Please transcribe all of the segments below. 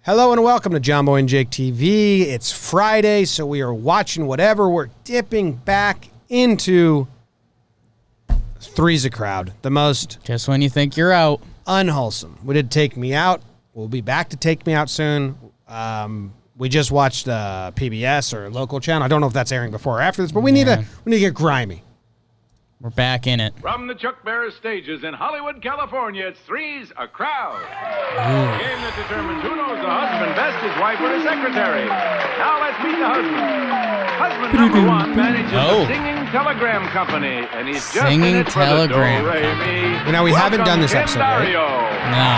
Hello and welcome to Jomboy and Jake TV. It's Friday, so we are watching whatever. We're dipping back into 3's a crowd. The most... Just when you think you're out. Unwholesome. We did Take Me Out. We'll be back to Take Me Out soon. We just watched PBS or local channel. I don't know if that's airing before or after this, but we need to get grimy. We're back in it. From the Chuck Barris stages in Hollywood, California, it's 3's a crowd. A game that determines who knows the husband best, his wife or his secretary. Now let's meet the husband. Husband number one manages a singing telegram company, and he's just Singing in it for the do-re-mi. You know, we haven't done this episode, right? No,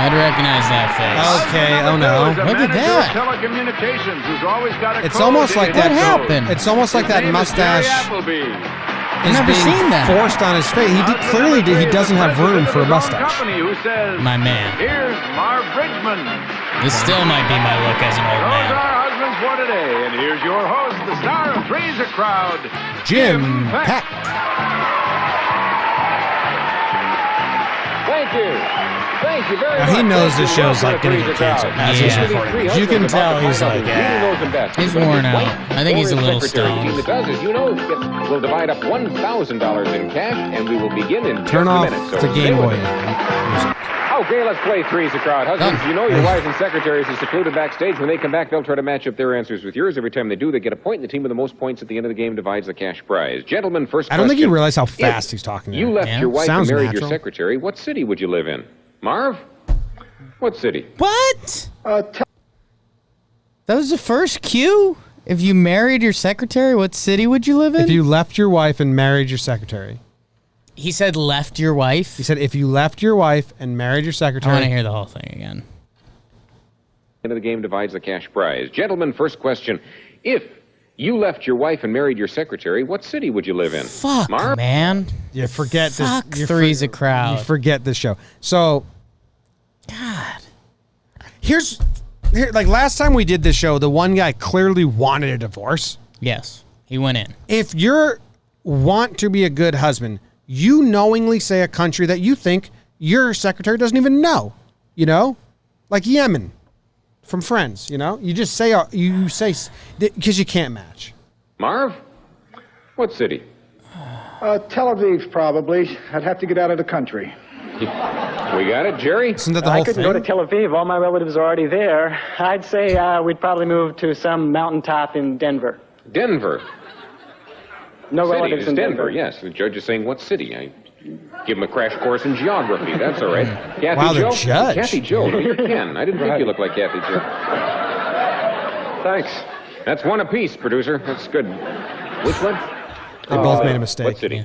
I'd recognize that face. Okay, oh no. Look at that. Telecommunications who's always got a It's almost like that. What happened? It's almost like that mustache is Never being seen that. forced on his face. He doesn't have room for a mustache. My man. Here's Marv Bridgman. This still might be my look as an old Those man. are our husbands for today, and here's your host, the star of 3's a crowd, Jim Peck. Thank you. Thank you very Now, much. he knows this show's like going to get canceled as he's Yeah. recording. You can tell he's like, He's worn out. I think he's a little stoned. The team that does, as you know, will divide up $1,000 in cash, and we will begin in turn just off a minute. the So Game stay Boy with us. music. Okay, let's play 3's a crowd. Husbands, Done. you know your wives and secretaries are secluded backstage. When they come back, they'll try to match up their answers with yours. Every time they do, they get a point, and the team with the most points at the end of the game divides the cash prize. Gentlemen, first I don't think you question. realize how fast If he's talking there. You left Yeah. your wife Sounds and married natural. your secretary. What city would you live in? Marv? What city? What? That was the first cue? If you married your secretary, what city would you live in? If you left your wife and married your secretary. He said left your wife? He said if you left your wife and married your I secretary. want to hear the whole thing again. End of the game divides the cash prize. Gentlemen, first question. If you left your wife and married your secretary, what city would you live in? Fuck, Marv? man. You forget Fuck this. 3's a crowd. You forget this show. So God. here, like last time we did this show, the one guy clearly wanted a divorce. Yes, he went in. If you want to be a good husband, you knowingly say a country that you think your secretary doesn't even know, you know, like Yemen from Friends, you know, you just say, because you can't match. Marv? What city? Tel Aviv, probably. I'd have to get out of the country. We got it. Jerry? Isn't that the I whole couldn't thing? go to Tel Aviv. All my relatives are already there. I'd say we'd probably move to some mountaintop in Denver. Denver. No City relatives is in Denver, Denver. yes. The judge is saying what city. I give him a crash course in geography. That's all right. Kathy Wow, the Joe? judge. Kathy Joe. You're Ken. I didn't think you looked like Kathy Joe. Thanks. That's one apiece, producer. That's good. Which one? They both made a mistake. What city? Yeah.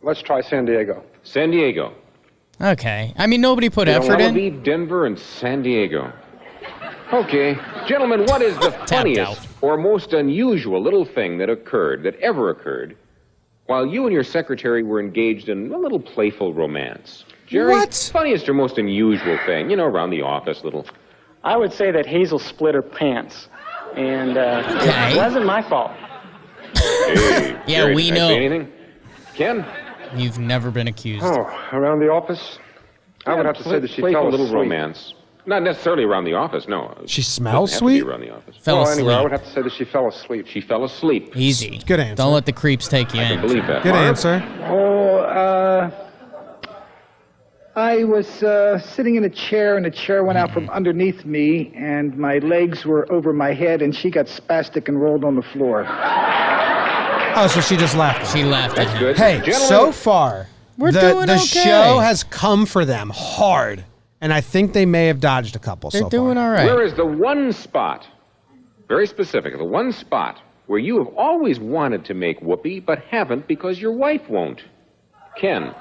Let's try San Diego. San Diego. Okay. I mean, nobody put effort Tel in. Aviv, Denver, and San Diego. Okay. Gentlemen, what is the funniest or most unusual little thing that ever occurred, while you and your secretary were engaged in a little playful romance? Jerry, What? funniest or most unusual thing, around the office, little... I would say that Hazel split her pants. And Okay. it wasn't my fault. Hey, Yeah, Jerry, we can I know. say anything? Ken? You've never been accused. Oh, around the office? I would have to say that she Playful fell little asleep. romance. Not necessarily around the office, no. She smells Doesn't have to be sweet? around the office. Fell Well, asleep. anyway, I would have to say that she fell asleep. She fell asleep. Easy. Good answer. Don't let the creeps take you I in. believe that. Good Marv? answer. I was sitting in a chair, and the chair went out from underneath me, and my legs were over my head, and she got spastic and rolled on the floor. Oh, so she just left. She laughed at That's him. good. Hey, Gentlemen, so far, We're the doing okay. show has come for them hard, and I think they may have dodged a couple They're so doing far. all right. where is the one spot, very specific, the one spot where you have always wanted to make Whoopee but haven't because your wife won't? Ken.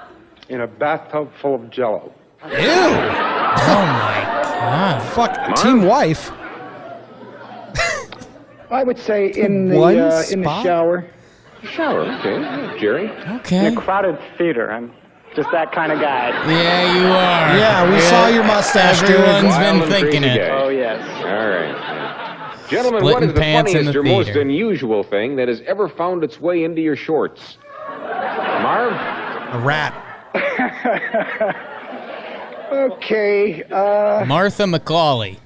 In a bathtub full of Jell-O. Ew! Oh my God. Fuck, team wife. I would say in One the spot? shower. Shower, okay. Jerry? Okay. In a crowded theater. I'm just that kind of guy. Yeah, you are. Yeah, we saw your mustache, dude. Everyone's Wild been and thinking crazy it. guy. Oh, yes. All right. Yeah. Gentlemen, what Splitting is the pants in funniest the or most theater. unusual thing that has ever found its way into your shorts? Marv? A rat. Okay, Martha McCauley.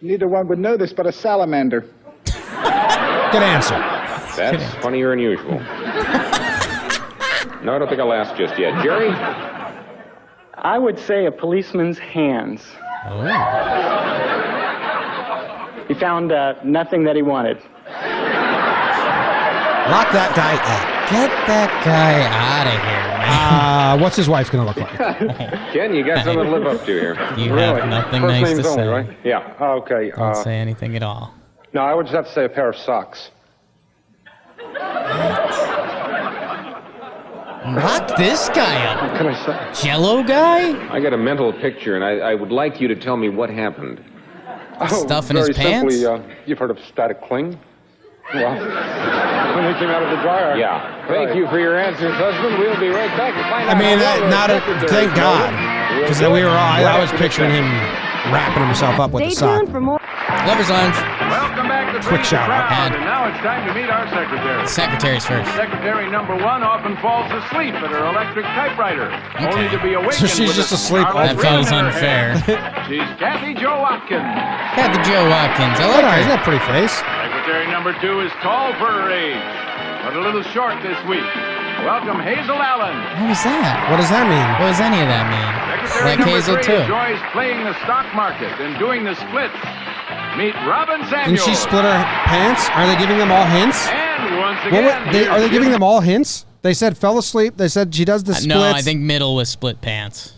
Neither one would know this but a salamander. Good answer. That's funnier than usual. No, I don't think I'll ask just yet. Jerry? I would say a policeman's hands. Oh. He found nothing that he wanted. Lock that guy up. Get that guy out of here, man. What's his wife going to look like? Ken, you got something to live up to here. You have nothing First nice to names only, say. right? Yeah. Okay. Don't say anything at all. No, I would just have to say a pair of socks. Lock this guy up. What can I say? Jello guy? I got a mental picture, and I would like you to tell me what happened. Stuff in his very pants? Simply, you've heard of static cling? Well, when they came out of the dryer. Yeah. Thank you for your answers, husband. We'll be right back to find out. I mean, how well our secretary thank God. voted. Because We'll we were all, right I was after the picturing check. him wrapping himself up with a sock. Lover's Lounge. Welcome back to Quick 3's shout out. Crowd, and now it's time to meet our secretary. Secretaries first. Secretary number 1 often falls asleep at her electric typewriter, only to be awakened So she's with just a asleep. scarlet That feels ribbon in her hair. unfair. She's Kathy Jo Watkins. Got the Joe Watkins. I Look like at her. He's her. got a pretty face. Secretary number 2 is tall for her age, but a little short this week. Welcome Hazel Allen. What was that? What does that mean? What does any of that mean? Secretary Like number Hazel 3 too. enjoys playing the stock market and doing the splits. Meet Robin Samuel. Didn't she split her pants? Are they giving them all hints? And once again, Are they giving them all hints? They said fell asleep. They said she does the splits. No, I think middle was split pants.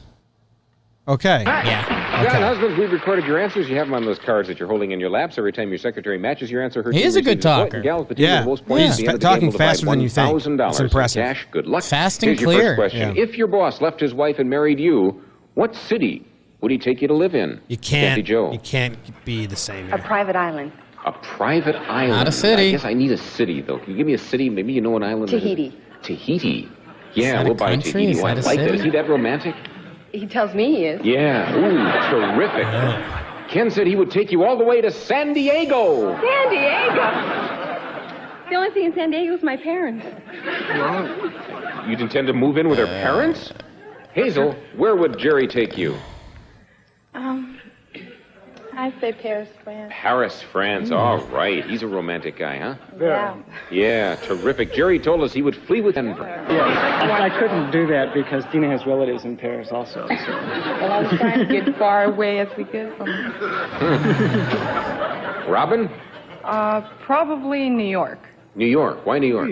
Okay. Yeah. John, husbands, we've recorded your answers. You have them on those cards that you're holding in your laps. Every time your secretary matches your answer, her He team is a good receives point, talker. and gals between Yeah. the most points He's at the end of the talking game will divide faster than you think. $1,000 It's impressive. in cash. Good luck. Fast and Here's your clear. first question. Yeah. If your boss left his wife and married you, what city would he take you to live in? You Kathy Jo. can't be the same. A private island. A private island. Not a city. I guess I need a city, though. Can you give me a city? Maybe you know an island. that is- Tahiti. Tahiti. Yeah, that we'll a buy country? Tahiti. Is Oh, I that a like that. city? Is he that romantic? He tells me he is. Yeah. Ooh, terrific. Ken said he would take you all the way to San Diego. San Diego. The only thing in San Diego is my parents. You'd intend to move in with her parents? Hazel, where would Jerry take you? I'd say Paris, France. Paris, France. All right. He's a romantic guy, huh? Yeah. Yeah, terrific. Jerry told us he would flee with Denver. Yeah, I couldn't do that because Dina has relatives in Paris also. So. Well, I was trying to get far away as we could from Robin? probably New York. New York. Why New York?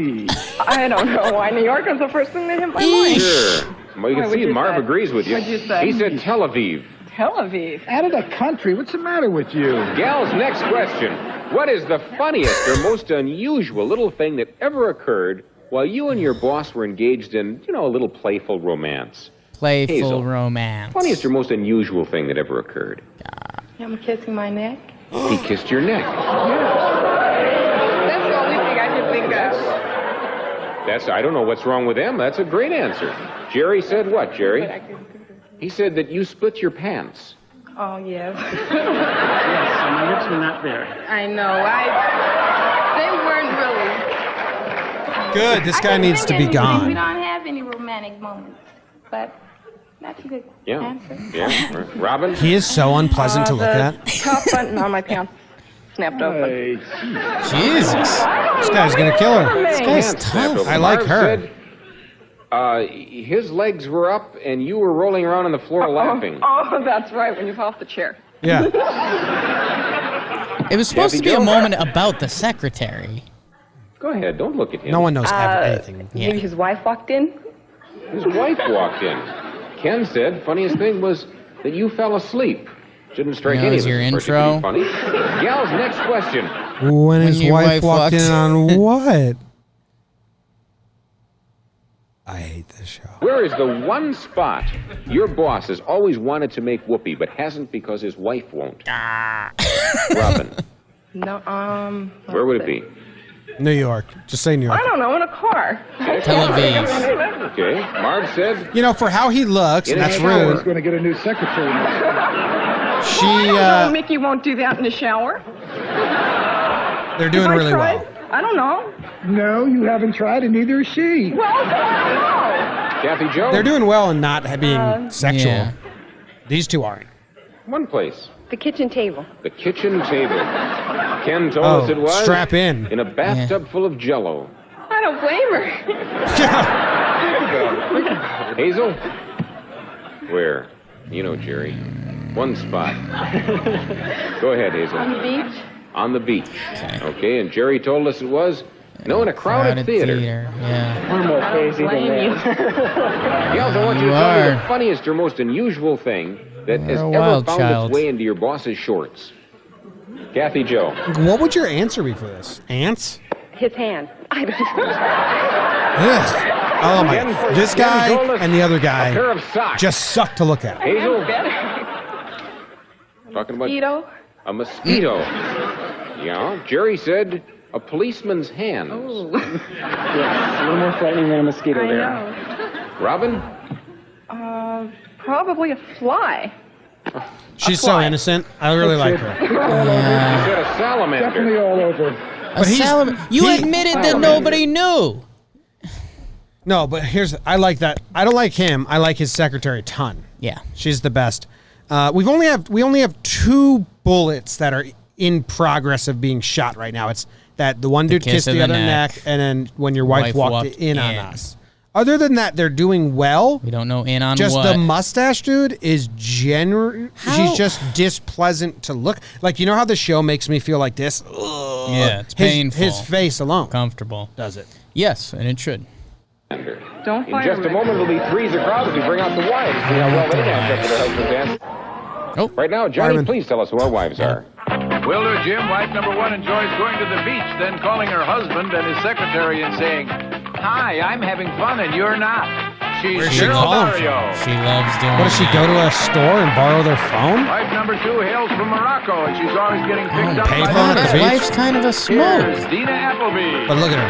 I don't know why New York is the first thing that hit my mind. Sure. Well, you can What'd see you Marv say? agrees with you. What'd you say? He said Tel Aviv. Tel Aviv. Out of the country? What's the matter with you? Gal's next question. What is the funniest or most unusual little thing that ever occurred while you and your boss were engaged in, a little playful romance? Playful Hazel. romance. Funniest or most unusual thing that ever occurred? Him kissing my neck. He kissed your neck. That's the only thing I can think of. I don't know what's wrong with them. That's a great answer. Jerry said what, Jerry? He said that you split your pants. Oh, yes. Yes, and my lips were not there. I know. They weren't really. Good. This guy needs to be We gone. don't have any romantic moments, but that's a good Yeah. answer. Yeah. Robin? He is so unpleasant to look at. Top button on my pants snapped open. Hey, Jesus. This guy's gonna kill her. This guy's Pants snapped tough. open. I like Marv her. said, his legs were up and you were rolling around on the floor laughing. Oh, that's right, when you fall off the chair. Yeah. It was supposed Kathy to be a Jo? moment about the secretary. Go ahead, don't look at him. No one knows anything. Maybe his wife walked in. His wife walked in. Ken said, funniest thing was that you fell asleep. Shouldn't strike That any was of us your as intro? funny. Gal's next question. When his your wife wife walked walks- in on what? I hate this show. Where is the one spot your boss has always wanted to make Whoopee, but hasn't because his wife won't? Robin, No, where would it be? New York. Just say New York. I don't know, in a car. Tel Aviv. Okay. Marv said, For how he looks, and that's He's rude. going to get a new secretary now. She, Mickey won't do that in the shower. they're doing Have I really tried? well. I don't know. No, you haven't tried, and neither has she. Well, I Kathy Jo, They're doing well and not being sexual. Yeah. These two aren't. one place. The kitchen table. The kitchen table. Ken told us it was. Strap in. In a bathtub full of Jell-O. I don't blame her. Hazel? Where? You know, Jerry. One spot. Go ahead, Hazel. On the beach. On the beach. Okay, and Jerry told us it was. No, in a crowded theater. Yeah. We're more crazy than that. Gals, I want you to tell me the funniest or most unusual thing that has ever found its way into your boss's shorts. Kathy Joe. What would your answer be for this? Ants? His hand. I don't know. Ugh. Oh my! This guy and the other guy A pair of socks. just suck to look at. Hazel. Talking about Mosquito. a mosquito. Yeah. Jerry said a policeman's hands. Ooh. Yes, a little more frightening than a mosquito I there. know. Robin. Probably a fly. She's so innocent. I really like her. He said a salamander. Definitely all over. You admitted that nobody knew. No, but I like that. I don't like him. I like his secretary a ton. Yeah. She's the best. We only have 2 bullets that are in progress of being shot right now. It's that the one dude kissed the other neck, and then when your wife walked in on us. Other than that, they're doing well. We don't know in on just what. the mustache dude is she's just displeasant to look. Like, you know how the show makes me feel like this? Ugh. Yeah, it's painful. His face alone Comfortable. does it. Yes, and it should. Don't In fire just a Rick. moment, it'll be threes of crowds as we bring out the wives. See how well they dance up to their husband's dance. Oh. Right now, Johnny, Fireman. please tell us who our wives are. Wilder Jim, wife number 1, enjoys going to the beach, then calling her husband and his secretary and saying, "Hi, I'm having fun and you're not." She's Where's she Cheryl calling from? Dario. She loves doing What does she go to a store and borrow their phone? Wife number 2 hails from Morocco, and she's always getting picked up by payphone at the That beach? wife's kind of a Here's smoke. Dina Appleby. But look at her.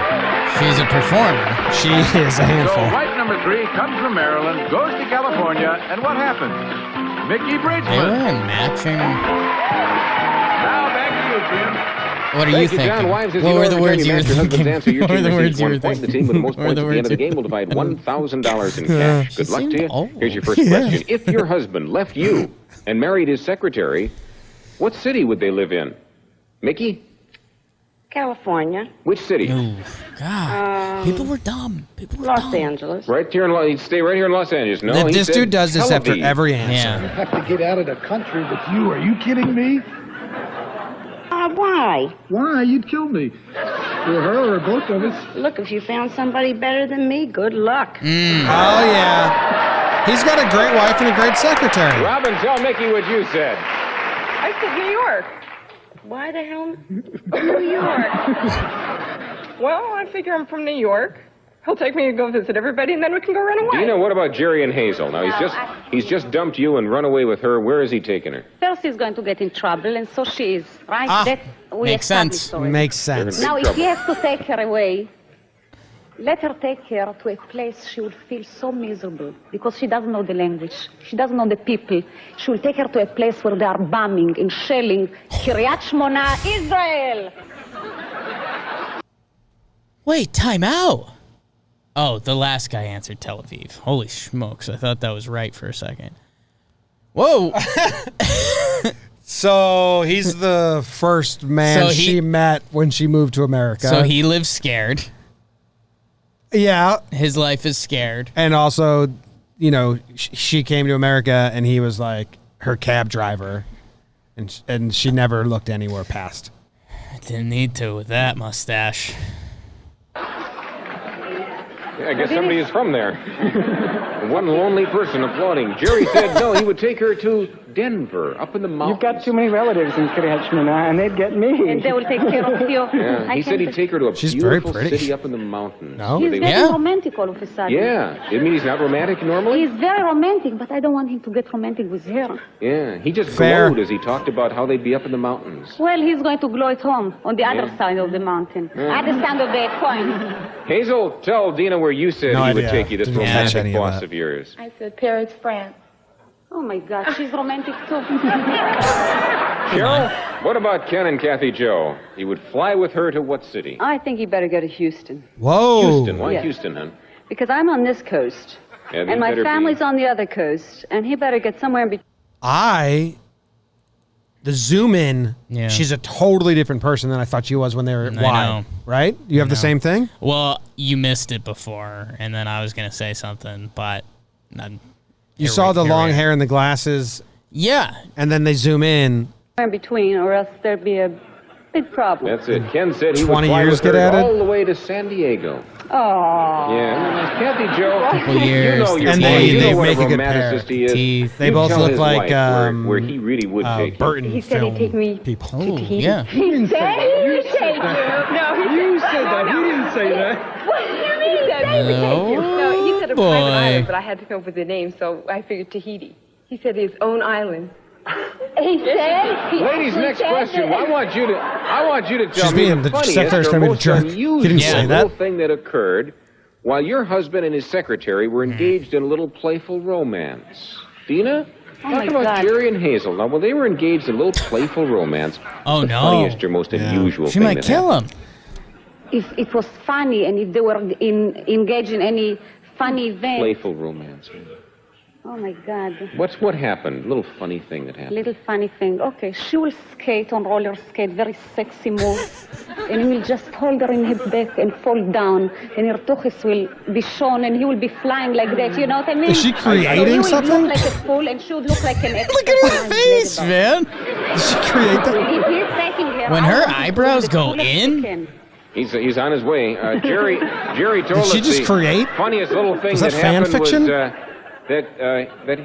She's a performer. She is a So handful. wife number 3 comes from Maryland, goes to California, and what happens? Mickey They Bridgman. were matching. Now back to you, Jim. What are you Thank you, thinking? John. Wives, as What you were know, the every time words you were match your husband's thinking? answer, your What were team the receives words you 1 were point. The thinking? team with the most What were points the at the end of the words game will divide $1,000 in cash. Good luck to you. Here's your first question. If your husband left you and married his secretary, what city would they live in? Mickey? California, Which city? Ooh, God. People were dumb. People were Los dumb. Angeles. Right here in he'd stay right here in Los Angeles. No, If he this said dude does this Tel after Aviv. every answer. Yeah. Have to get out of the country with you. Are you kidding me? Why? Why? You'd kill me. For her or both of us. Look, if you found somebody better than me, good luck. Oh, yeah. He's got a great wife and a great secretary. Robin, tell Mickey what you said. I said New York. Why the hell New York? Well, I figure I'm from New York. He'll take me to go visit everybody, and then we can go run away. Dina, what about Jerry and Hazel? Now, he's just dumped you and run away with her. Where is he taking her? First he's going to get in trouble, and so she is, right? Ah, We makes established sense. already. Makes sense. Now, if trouble. he has to take her away, let her take her to a place she will feel so miserable because she doesn't know the language. She doesn't know the people. She will take her to a place where they are bombing and shelling Kiryat Shmona, Israel. Wait, time out. Oh, the last guy answered Tel Aviv. Holy smokes. I thought that was right for a second. Whoa. So he's the first man she met when she moved to America. So he lives scared. Yeah. His life is scared. And also, you know, she came to America and he was like her cab driver. And she never looked anywhere past. Didn't need to with that mustache. Yeah, I guess somebody is from there. One lonely person applauding. Jerry said no, he would take her to Denver, up in the mountains. You've got too many relatives in Kiryat Shmona, and they'd get me. And they will take care of you. Yeah, he said he'd take her to a She's very beautiful pretty. city up in the mountains. No? where He's they- very romantic all of a sudden. Yeah, I mean he's not romantic normally. He's very romantic, but I don't want him to get romantic with her. Yeah, he just Fair. glowed as he talked about how they'd be up in the mountains. Well, he's going to glow at home, on the other side of the mountain. Other side of the coin. Hazel, tell Dina where you said No he would idea. take you, this Didn't catch any romantic of boss that. of yours. I said Paris, France. Oh, my God, she's romantic, too. Cheryl, what about Ken and Kathy Joe? He would fly with her to what city? I think you better go to Houston. Whoa. Houston. Why Yeah. Houston, hon? Because I'm on this coast. Yeah, they and my better be- family's on the other coast. And he better get somewhere in between. I the zoom in, Yeah. she's a totally different person than I thought she was when they were I wide. know. Right? You have the same thing? Well, you missed it before, and then I was gonna say something, but You saw the long hair and the glasses. Yeah. And then they zoom in. In between, or else there'd be a big problem. That's it. Ken said he 20 would fly years with her get added? all the way to San Diego. Oh. Yeah, Kathy Joe. Couple years, You know your and boy. they, You they know what make a good pair. romanticist he is. Teeth. They You both tell look his like wife where he really would take you. Burton He said he'd take me people. to Tahiti. Yeah. He said he'd take you. No, You said that. He didn't say that. What do you mean? He said he would take you. No, he said a boy. private island, but I had to come up with the name, so I figured Tahiti. He said his own island. He said. Ladies, next question. I want you to tell She's me being the the funniest secretary's or trying to be the most jerk. He unusual didn't say little that. thing that occurred while your husband and his secretary were engaged in a little playful romance. Dina? Talk about God. Jerry and Hazel. Now, when they were engaged in a little playful romance, Oh, the no. funniest or most unusual She thing might that kill happened. him. If it was funny and if they were engaged in any funny event. Playful romance. Oh my God. What happened? A little funny thing that happened. Little funny thing. Okay, she will skate on roller skate, very sexy move, and he will just hold her in his back and fall down, and her tuchus will be shown, and he will be flying like that. You know what I mean? Is she creating so he something? would look like a fool, and she would look like an extra. Look at her face, man. Did she create that? If he's taking her When out, her he will do eyebrows the go coolest he in? can. He's on his way. Jerry told us she just the create? funniest little thing Was that fan happened fiction? was that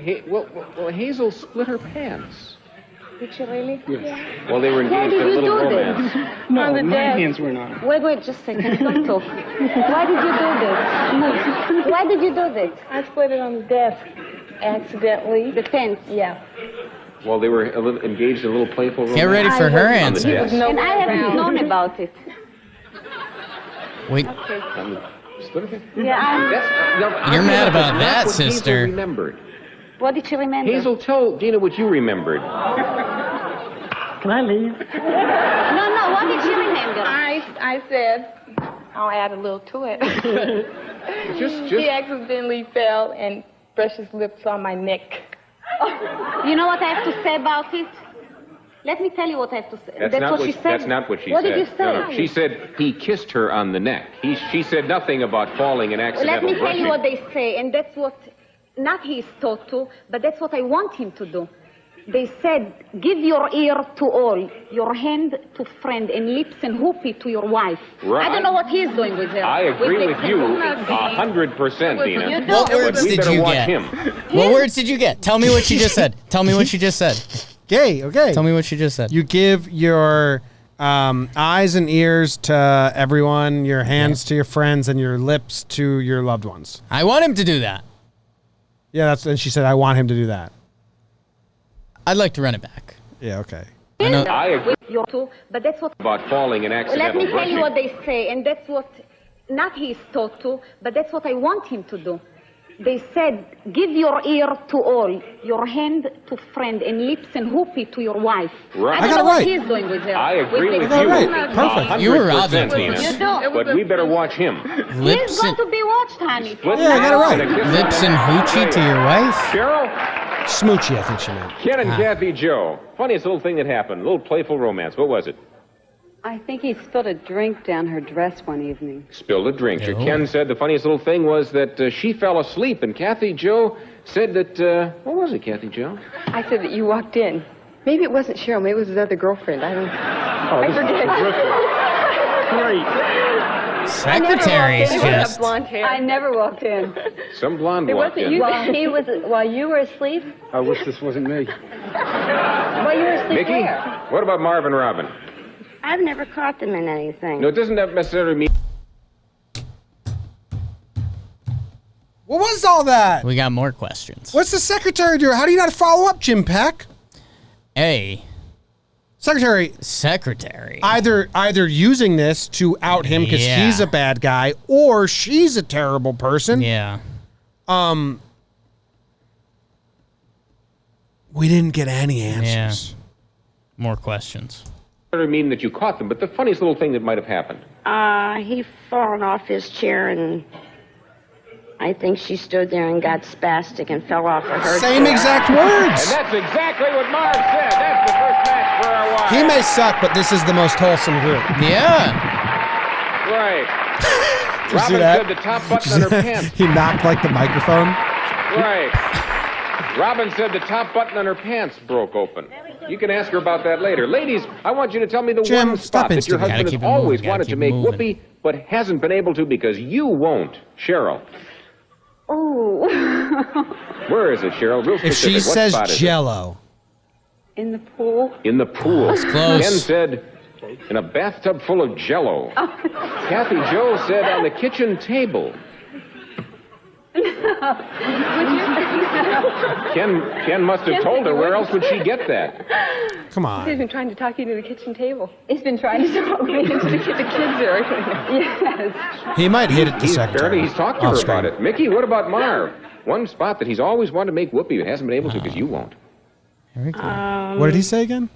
Hazel split her pants. Did she really? Well, they were engaged in a did you little do this? romance. No, On the my desk. hands were not. Wait, just a second. Don't talk. Why did you do this? Why did you do this? I split it on the desk accidentally. The pants. Yeah. Well, they were engaged in a little playful romance. Get ready for her on the answer. desk. And I haven't known about it. Wait, Okay. Split her pants? Yeah, You're mad about Not that, what sister. Hazel remembered. what did she remember? Hazel, tell Dina what you remembered. Can I leave? No, what did she remember? I said, I'll add a little to it. He accidentally fell and brushed his lips on my neck. You know what I have to say about it? Let me tell you what I have to say. That's not what she said. That's not what she What said. did you say? No, she said he kissed her on the neck. She said nothing about falling and Let accidental me tell brushing. you what they say, and that's what, not he is taught to, but that's what I want him to do. They said, give your ear to all, your hand to friend, and lips and whoopee to your wife. Right. I don't know what he's doing with her. I agree with you lips and whoopee. 100%, Dina. You what do. words we did better you watch get? him. What words did you get? Tell me what she just said. Tell me what she just said. Gay, okay. Tell me what she just said. You give your eyes and ears to everyone, your hands to your friends, and your lips to your loved ones. I want him to do that. Yeah, and she said, I want him to do that. I'd like to run it back. Yeah, okay. I know. I agree With your two, but that's what. about falling and Let accidental me tell brushing. you what they say, and that's what, not he is taught to, but that's what I want him to do. They said, give your ear to all, your hand to friend, and lips and whoopee to your wife. Right. I I don't got know it what right. he's doing with her. I agree with got you. it right. Perfect. You were 100%, Robin. Dina. You do. But we better watch him. Lips He's going and, to be watched, honey. Split Yeah, I got it right. and a kiss. lips and hoochie to your wife? Cheryl, Smoochy, I think she meant. Ken and Kathy Joe. Funniest little thing that happened. A little playful romance. What was it? I think he spilled a drink down her dress one evening. Spilled a drink. Ew. Ken said the funniest little thing was that she fell asleep, and Kathy Joe said that, what was it, Kathy Joe? I said that you walked in. Maybe it wasn't Cheryl. Maybe it was his other girlfriend. I don't. I forget. Secretaries He would have just. blonde hair. I never walked in. Some blonde It walked wasn't in. you. While you were asleep? I wish this wasn't me. While you were asleep Mickey, where? what about Marvin Robin? I've never caught them in anything. No, it doesn't necessarily mean... What was all that? We got more questions. What's the secretary do? How do you not follow up, Jim Pack? A Secretary, secretary. either using this to out him because Yeah. he's a bad guy, or she's a terrible person. Yeah. We didn't get any answers. More questions. necessarily mean that you caught them, but the funniest little thing that might have happened. He fallen off his chair and I think she stood there and got spastic and fell off of her Same chair. exact words. And that's exactly what Marv said. That's the first match for our wives. He may suck, but this is the most wholesome group. Yeah. Right. Did you see Robin that? said the top button on her pants. He knocked like the microphone. Right. Robin said the top button on her pants broke open. You can ask her about that later. Ladies, I want you to tell me the Jim, one stop spot that your instigating. husband Keep has it moving, always gotta wanted keep to make moving. whoopee, but hasn't been able to because you won't. Cheryl. Oh. Where is it, Cheryl? Real If specific. she What says spot is it? Jello, In the pool. In the pool. That's close. Ken said, in a bathtub full of Jello. Kathy Joe said, on the kitchen table. Ken must have told her. Where else would she get that? come He's on. been trying to talk you into the kitchen table. He's been trying to talk me into the The kids are. Yes. He might hit it to secretary. He's talked to her about it. Mickey, what about Marv? One spot that he's always wanted to make whoopee but hasn't been able to because you won't. What did he say again?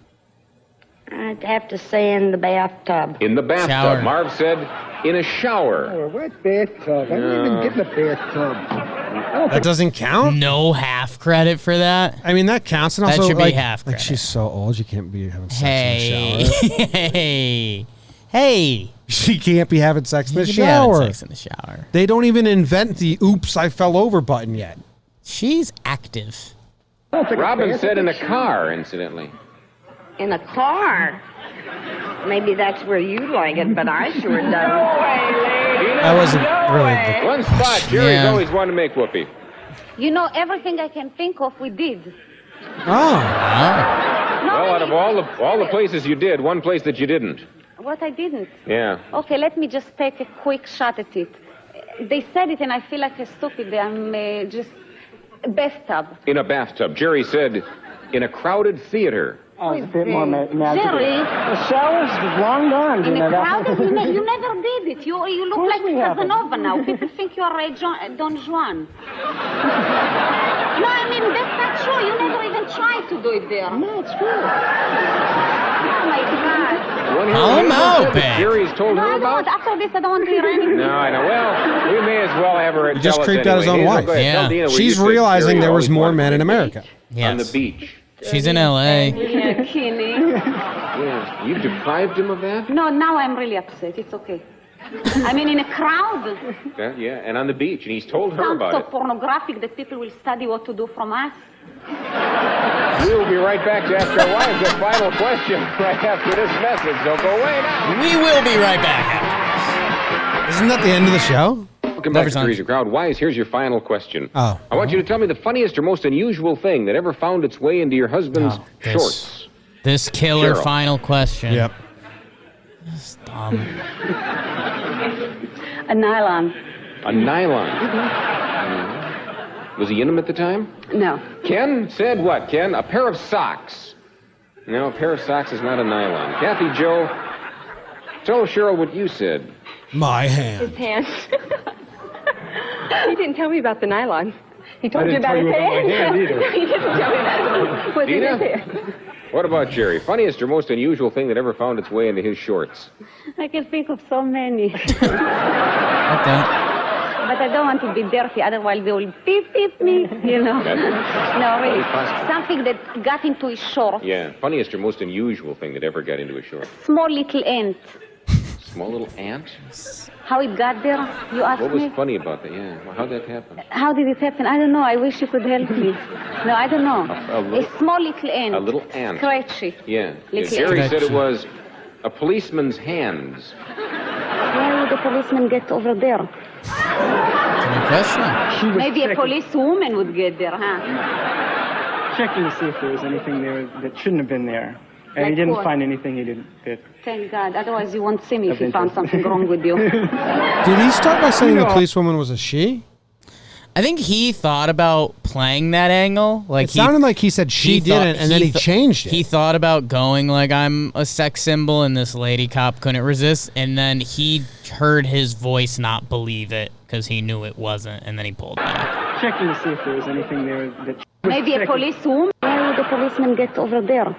I'd have to say in the bathtub. In the bathtub. Shower. Marv said, in a shower. Oh, what bathtub? I didn't even get in a bathtub. That doesn't count? No half credit for that. I mean, that counts. And That also, should be like, half like credit. she's so old, you can't be having sex Hey. in the shower. Hey. She can't be having sex in the You could be having shower. sex in the shower. They don't even invent the oops, I fell over button yet. She's active. Robin said in a car, incidentally. In a car. Maybe that's where you like it, but I sure don't. That wasn't really One spot Jerry's Yeah. always wanted to make whoopee. You know, everything I can think of, we did. the... Oh. Well, out of all the places you did, one place that you didn't. What I didn't. Yeah. Okay, let me just take a quick shot at it. They said it and I feel like a stupid. I'm just... Bathtub. In a bathtub. Jerry said, in a crowded theater. Oh, it's a bit more magical. Jerry. The shower's long gone. In you a know, crowded, you never did it. You look course like we haven't. Casanova now. People think you are Don Juan. No, I mean, that's not true. You never even tried to do it there. No, it's true. Oh, my God. One Call him out, that babe. Jerry's told No, her I don't want, about? after this, I don't want to hear anything. No, I know. Well, we may as well have her He just tell us creeped out his anyway. own Hazel, wife. go ahead. Tell Yeah. Dina where She's you said realizing Jerry there was always more wanted men to in make America. whoopee. On the Yes. beach. She's in L.A. Yeah, Kenny. Yeah. You deprived him of that? No, now I'm really upset. It's okay. I mean, in a crowd. Yeah, and on the beach. And he's told her Sounds about so it. pornographic that people will study what to do from us. We'll be right back to ask our wives a final question right after this message. Don't go away now. We will be right back. Isn't that the end of the show? Welcome back Never to sounds- Three's Crowd. Wise, here's your final question. Oh. I want you to tell me the funniest or most unusual thing that ever found its way into your husband's Oh, this- shorts. This killer Cheryl. final question. Yep. It's dumb. A nylon. A nylon. Was he in them at the time? No. Ken said what, Ken? A pair of socks. No, a pair of socks is not a nylon. Kathy Joe, tell Cheryl what you said. My hand. His hands. He didn't tell me about the nylon. He told you about his hand either. He didn't tell me that. Was in Dina? his hand. What about Jerry? Funniest or most unusual thing that ever found its way into his shorts? I can think of so many. Okay. But I don't want to be dirty, otherwise they will beep me, you know. No, really. Something that got into his shorts. Yeah, funniest or most unusual thing that ever got into his shorts? Small little ant. Small little ant? How it got there, you asked What was me? funny about that? Yeah, well, how'd that happen? How did it happen? I don't know. I wish you could help me. No, I don't know. A small little ant. A little ant. Scratchy. Yeah. Little Jerry ant. said it was a policeman's hands. Where would the policeman get over there? Good question. Maybe a policewoman would get there, huh? Checking to see if there was anything there that shouldn't have been there. And he Like didn't what? find anything he didn't fit. Thank God. Otherwise, you won't see me if Of you found interest. something wrong with you. Did he start by saying the policewoman was a she? I think he thought about playing that angle. Like It sounded like he said she thought- didn't, and then he changed it. He thought about going like I'm a sex symbol, and this lady cop couldn't resist. And then he heard his voice not believe it because he knew it wasn't, and then he pulled back. Checking to see if there was anything there that... Maybe a policewoman. Where would the policeman get over there?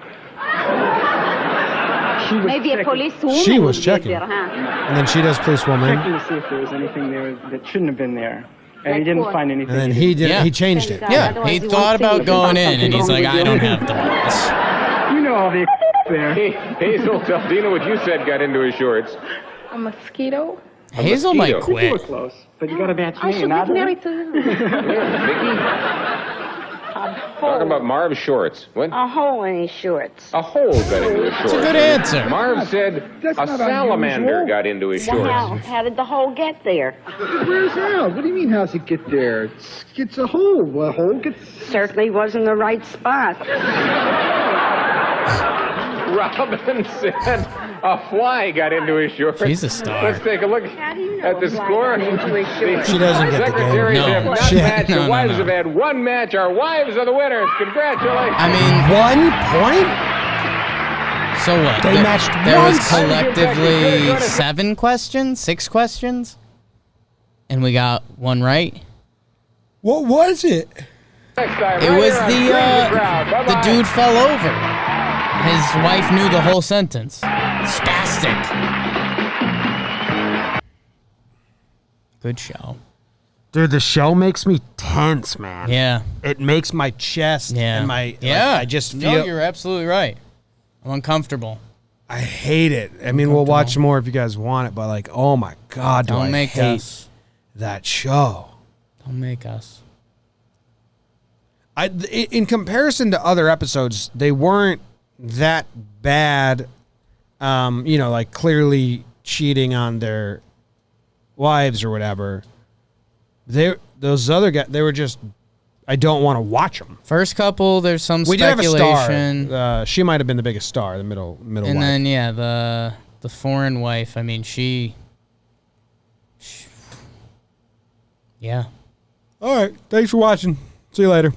Maybe a policewoman She was would checking. get there, huh? And then she does policewoman. Checking to see if there was anything there that shouldn't have been there. And he didn't find anything. And then he did. Yeah. He changed it. Yeah, he thought about going in, and he's like, I don't have the balls. You know all the there. Hey, Hazel, tell Dina what you said got into his shorts. A mosquito? Hazel might You were quit. close, but you got a match I me. should Not get married to you. Vicky? Talking about Marv's shorts. What? A hole in his shorts. A hole got into his shorts. That's a good answer. Marv said That's a not salamander unusual. got into his Well, shorts. how did the hole get there? Where's Al? What do you mean, how's it get there? It's a hole. A hole gets... Certainly wasn't the right spot. Robin said a fly got into his shorts. She's a star. Let's take a look How do you know at the a fly score. got into his shorts? She doesn't get the game. Secretaries No. have not Shit. matched. No, The no, wives no. have had one match. Our wives are the winners. Congratulations. I mean, 1 point. so what? They matched There was once. collectively 7 questions, 6 questions, and we got one right. What was it? Next time, It right was here on the Crazy Crowd. the Bye-bye. dude fell over. His wife knew the whole sentence. Spastic. Good show. Dude, the show makes me tense, man. Yeah. It makes my chest Yeah. and my yeah. I just feel No, you're absolutely right. I'm uncomfortable. I hate it. I mean, we'll watch more if you guys want it, but like, oh my god, do Don't I make hate us. that show. Don't make us. In comparison to other episodes, they weren't that bad. You know, like clearly cheating on their wives or whatever. Those other guys, they were just. I don't want to watch them. First couple, there's some We did have a speculation. star. She might have been the biggest star, the middle And wife. then yeah, the foreign wife. I mean, she yeah. All right, thanks for watching. See you later.